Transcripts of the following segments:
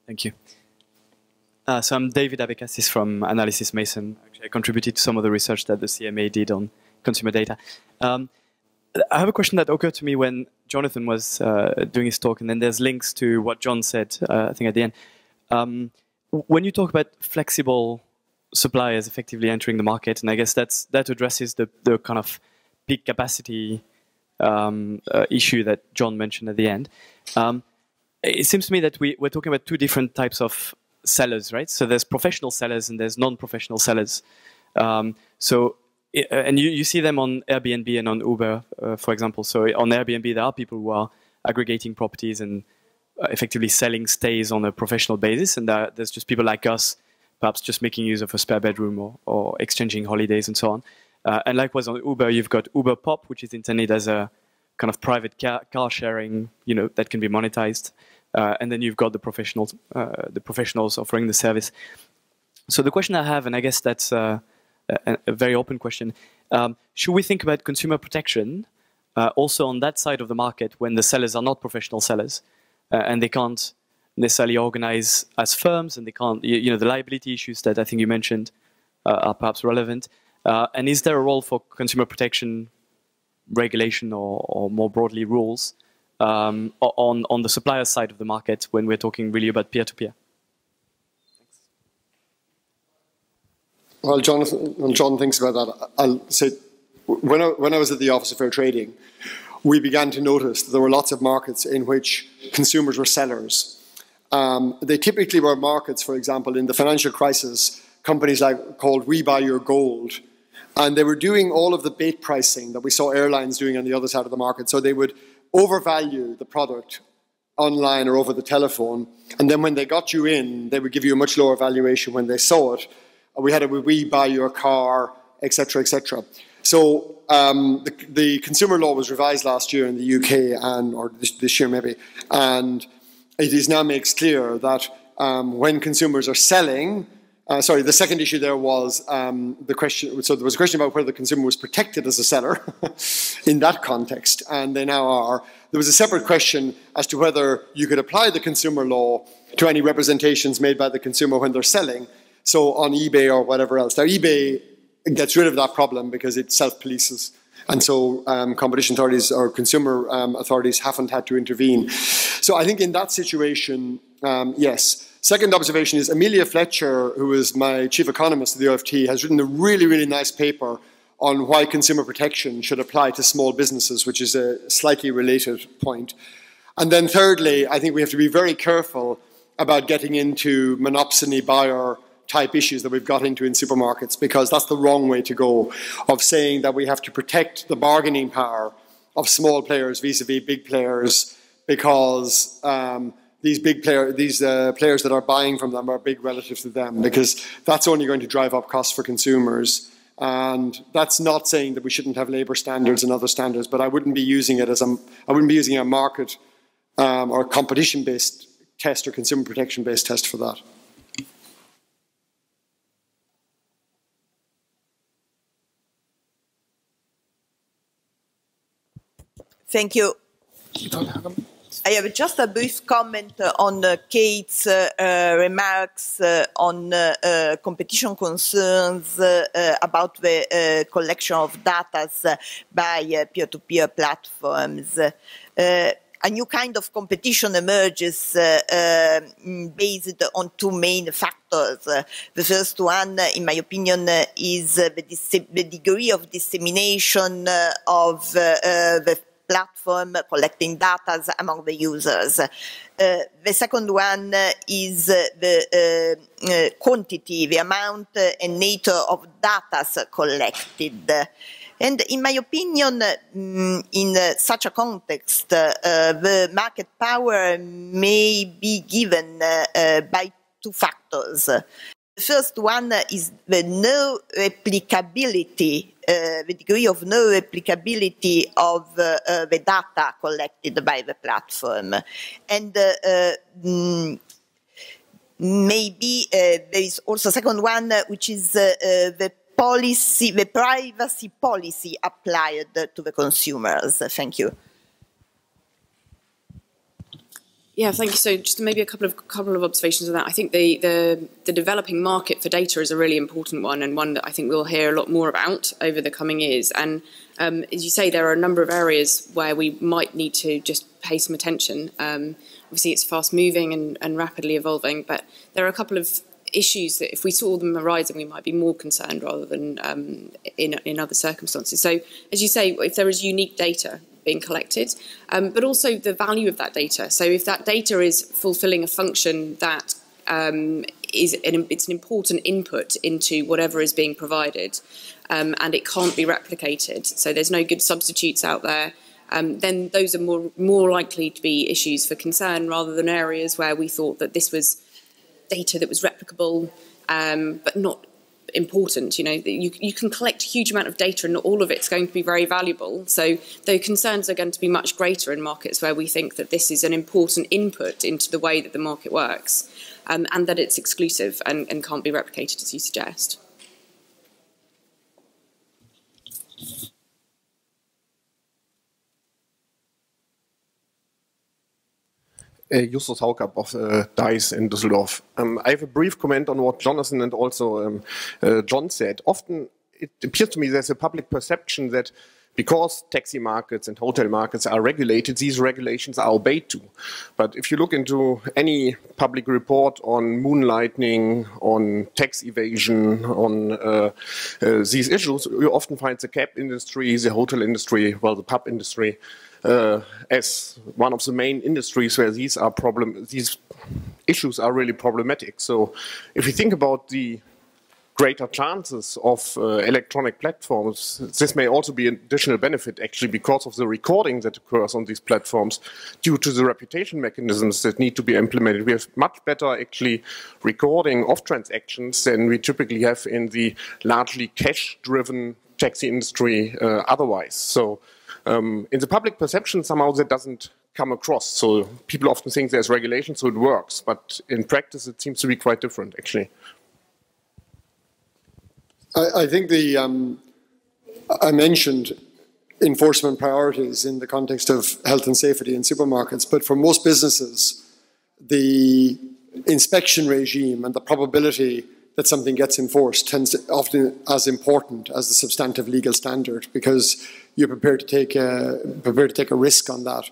Thank you. So I'm David Abekassis from Analysis Mason. Actually, I contributed to some of the research that the CMA did on consumer data. I have a question that occurred to me when Jonathan was doing his talk, and then there's links to what John said, I think, at the end. When you talk about flexible suppliers effectively entering the market, and I guess that addresses the kind of peak capacity issue that John mentioned at the end. It seems to me that we're talking about two different types of sellers, right? So there's professional sellers and there's non-professional sellers. And you see them on Airbnb and on Uber, for example. So on Airbnb, there are people who are aggregating properties and effectively selling stays on a professional basis. And there's just people like us, perhaps just making use of a spare bedroom or exchanging holidays and so on. And likewise on Uber, you've got Uber Pop, which is intended as a kind of private car sharing, that can be monetized. And then you've got the professionals offering the service. So the question I have, and I guess that's a very open question, should we think about consumer protection also on that side of the market when the sellers are not professional sellers and they can't necessarily organize as firms, and they can't, the liability issues that I think you mentioned are perhaps relevant. And is there a role for consumer protection regulation or more broadly rules on the supplier side of the market when we're talking really about peer-to-peer? Well, when John thinks about that, I'll say, when I was at the Office of Fair Trading, we began to notice that there were lots of markets in which consumers were sellers. They typically were markets, for example, in the financial crisis, companies called We Buy Your Gold, and they were doing all of the bait pricing that we saw airlines doing on the other side of the market. So they would overvalue the product online or over the telephone, and then when they got you in, they would give you a much lower valuation when they saw it. We had a We Buy Your Car, etc., etc. So the consumer law was revised last year in the UK, or this year maybe, and it is now makes clear that when consumers are selling, the second issue there was the question, so there was a question about whether the consumer was protected as a seller in that context, and they now are. There was a separate question as to whether you could apply the consumer law to any representations made by the consumer when they're selling, so on eBay or whatever else. Now eBay gets rid of that problem because it self-polices, and so competition authorities or consumer authorities haven't had to intervene. So I think in that situation, yes. Second observation is Amelia Fletcher, who is my chief economist at the OFT, has written a really, really nice paper on why consumer protection should apply to small businesses, which is a slightly related point. And then thirdly, I think we have to be very careful about getting into monopsony buyer type issues that we've got into in supermarkets, because that's the wrong way to go, of saying that we have to protect the bargaining power of small players vis-a-vis big players, because these players that are buying from them are big relative to them, because that's only going to drive up costs for consumers. And that's not saying that we shouldn't have labour standards and other standards, but I wouldn't be using it as a market or competition-based test or consumer protection-based test for that. Thank you. I have just a brief comment on Kate's remarks on competition concerns about the collection of data by peer-to-peer platforms. A new kind of competition emerges based on two main factors. The first one, in my opinion, is the degree of dissemination of the platform collecting data among the users. The second one is the quantity, the amount and nature of data collected. And in my opinion, in such a context, the market power may be given by two factors. The first one is the no replicability, the degree of no replicability of the data collected by the platform. And maybe there is also a second one, which is the privacy policy applied to the consumers. Thank you. Yeah, thank you. So just maybe a couple of observations on that. I think the developing market for data is a really important one, and one that I think we'll hear a lot more about over the coming years. And as you say, there are a number of areas where we might need to just pay some attention. Obviously, it's fast moving and rapidly evolving, but there are a couple of issues that if we saw them arising, we might be more concerned rather than in other circumstances. So as you say, if there is unique data being collected, but also the value of that data. So if that data is fulfilling a function that it's an important input into whatever is being provided, and it can't be replicated, so there's no good substitutes out there, then those are more likely to be issues for concern rather than areas where we thought that this was data that was replicable, but not important. You know, you can collect a huge amount of data and not all of it's going to be very valuable. So the concerns are going to be much greater in markets where we think that this is an important input into the way that the market works, and that it's exclusive and can't be replicated, as you suggest. Justus Haukap of DICE in Düsseldorf. I have a brief comment on what Jonathan and also John said. Often it appears to me there's a public perception that because taxi markets and hotel markets are regulated, these regulations are obeyed to. But if you look into any public report on moonlighting, on tax evasion, on these issues, you often find the cab industry, the hotel industry, well, the pub industry, as one of the main industries where these issues are really problematic. So if you think about the greater chances of electronic platforms, this may also be an additional benefit actually because of the recording that occurs on these platforms due to the reputation mechanisms that need to be implemented. We have much better actually recording of transactions than we typically have in the largely cash-driven taxi industry otherwise. So in the public perception, somehow that doesn't come across. So people often think there's regulation, so it works. But in practice, it seems to be quite different, actually. I think I mentioned enforcement priorities in the context of health and safety in supermarkets, but for most businesses, the inspection regime and the probability that something gets enforced tends to often as important as the substantive legal standard, because you're prepared to take a risk on that.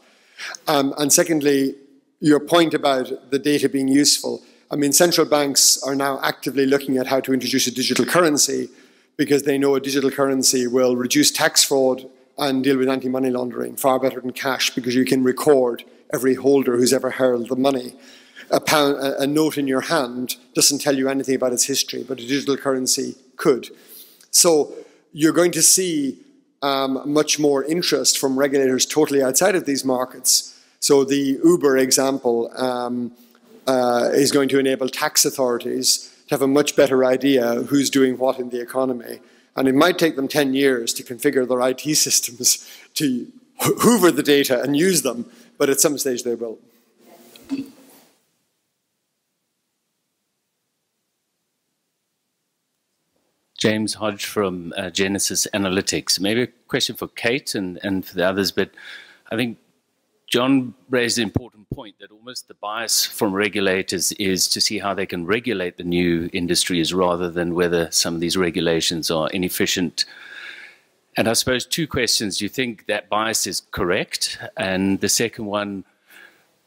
And secondly, your point about the data being useful. I mean, central banks are now actively looking at how to introduce a digital currency because they know a digital currency will reduce tax fraud and deal with anti-money laundering far better than cash, because you can record every holder who's ever held the money. A note in your hand doesn't tell you anything about its history, but a digital currency could. So you're going to see much more interest from regulators totally outside of these markets. So the Uber example is going to enable tax authorities to have a much better idea who's doing what in the economy. And it might take them 10 years to configure their IT systems to hoover the data and use them, but at some stage they will. James Hodge from Genesis Analytics. Maybe a question for Kate and for the others, but I think John raised an important point that almost the bias from regulators is to see how they can regulate the new industries rather than whether some of these regulations are inefficient. And I suppose two questions. Do you think that bias is correct? And the second one,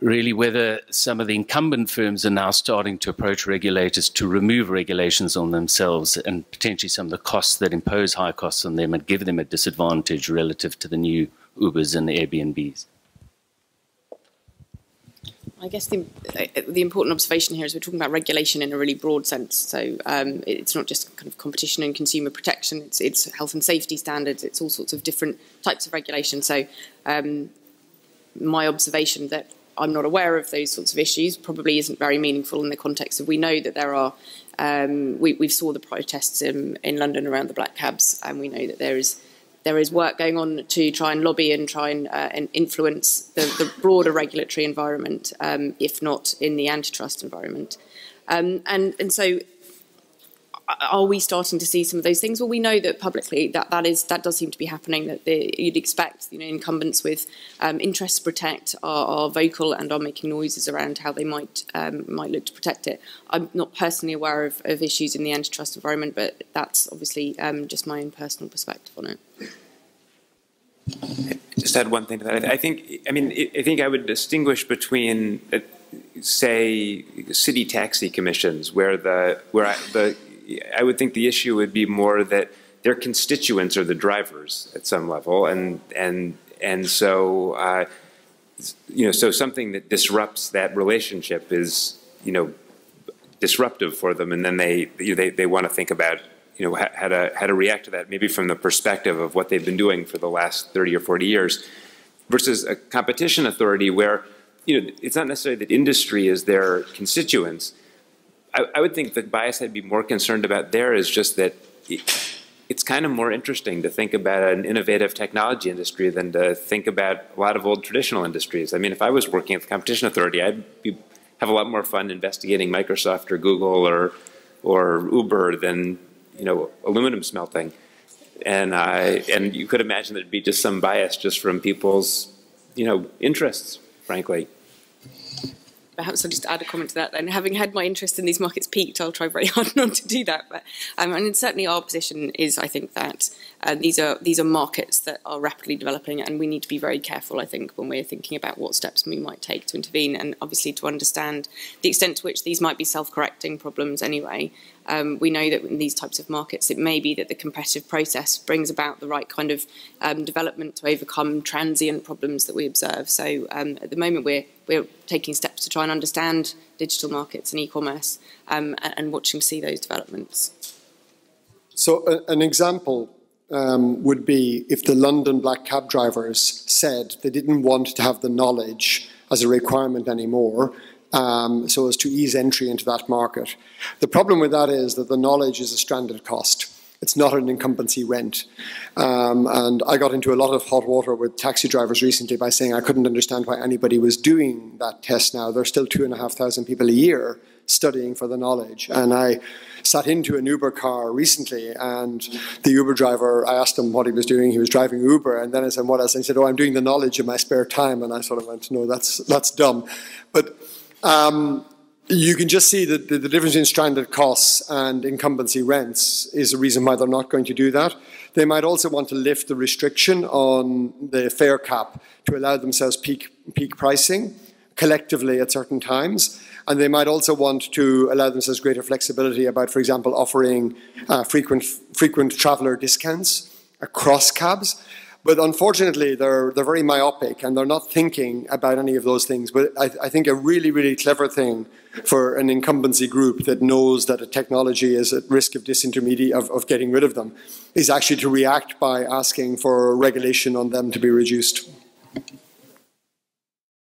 really whether some of the incumbent firms are now starting to approach regulators to remove regulations on themselves and potentially some of the costs that impose high costs on them and give them a disadvantage relative to the new Ubers and Airbnbs. I guess the important observation here is we're talking about regulation in a really broad sense. So it's not just kind of competition and consumer protection, it's health and safety standards, it's all sorts of different types of regulation. So my observation that I'm not aware of those sorts of issues probably isn't very meaningful in the context of we know that there are, we saw the protests in London around the black cabs, and we know that there is work going on to try and lobby and try and influence the broader regulatory environment, if not in the antitrust environment. And so are we starting to see some of those things? Well, we know that publicly that does seem to be happening. That you'd expect, incumbents with interests to protect are vocal and are making noises around how they might look to protect it. I'm not personally aware of issues in the antitrust environment, but that's obviously just my own personal perspective on it. Just add one thing to that. I think I would distinguish between, say, city taxi commissions, where I would think the issue would be more that their constituents are the drivers at some level, and so so something that disrupts that relationship is disruptive for them, and then they want to think about how to react to that, maybe from the perspective of what they've been doing for the last 30 or 40 years, versus a competition authority where it's not necessarily that industry is their constituents. I would think the bias I'd be more concerned about there is just that it's kind of more interesting to think about an innovative technology industry than to think about a lot of old traditional industries. I mean, if I was working at the competition authority, I'd have a lot more fun investigating Microsoft or Google or Uber than aluminum smelting, and you could imagine there'd be just some bias just from people's interests, frankly. Perhaps I'll just add a comment to that then. Having had my interest in these markets peaked, I'll try very hard not to do that. But and certainly our position is, I think, that these are markets that are rapidly developing, and we need to be very careful, I think, when we're thinking about what steps we might take to intervene, and obviously to understand the extent to which these might be self-correcting problems anyway. We know that in these types of markets, it may be that the competitive process brings about the right kind of development to overcome transient problems that we observe. So at the moment, we're taking steps to try and understand digital markets and e-commerce and watching to see those developments. So an example would be if the London black cab drivers said they didn't want to have the knowledge as a requirement anymore, so as to ease entry into that market. The problem with that is that the knowledge is a stranded cost. It's not an incumbency rent. And I got into a lot of hot water with taxi drivers recently by saying I couldn't understand why anybody was doing that test now. There's still 2,500 people a year studying for the knowledge. And I sat into an Uber car recently, and the Uber driver, I asked him what he was doing. He was driving Uber, and then I said, what else? And he said, oh, I'm doing the knowledge in my spare time. And I sort of went, no, that's dumb. But you can just see that the difference in stranded costs and incumbency rents is the reason why they're not going to do that. They might also want to lift the restriction on the fare cap to allow themselves peak pricing collectively at certain times. And they might also want to allow themselves greater flexibility about, for example, offering frequent traveller discounts across cabs. But unfortunately, they're very myopic, and they're not thinking about any of those things. But I think a really, really clever thing for an incumbency group that knows that a technology is at risk of of getting rid of them is actually to react by asking for regulation on them to be reduced.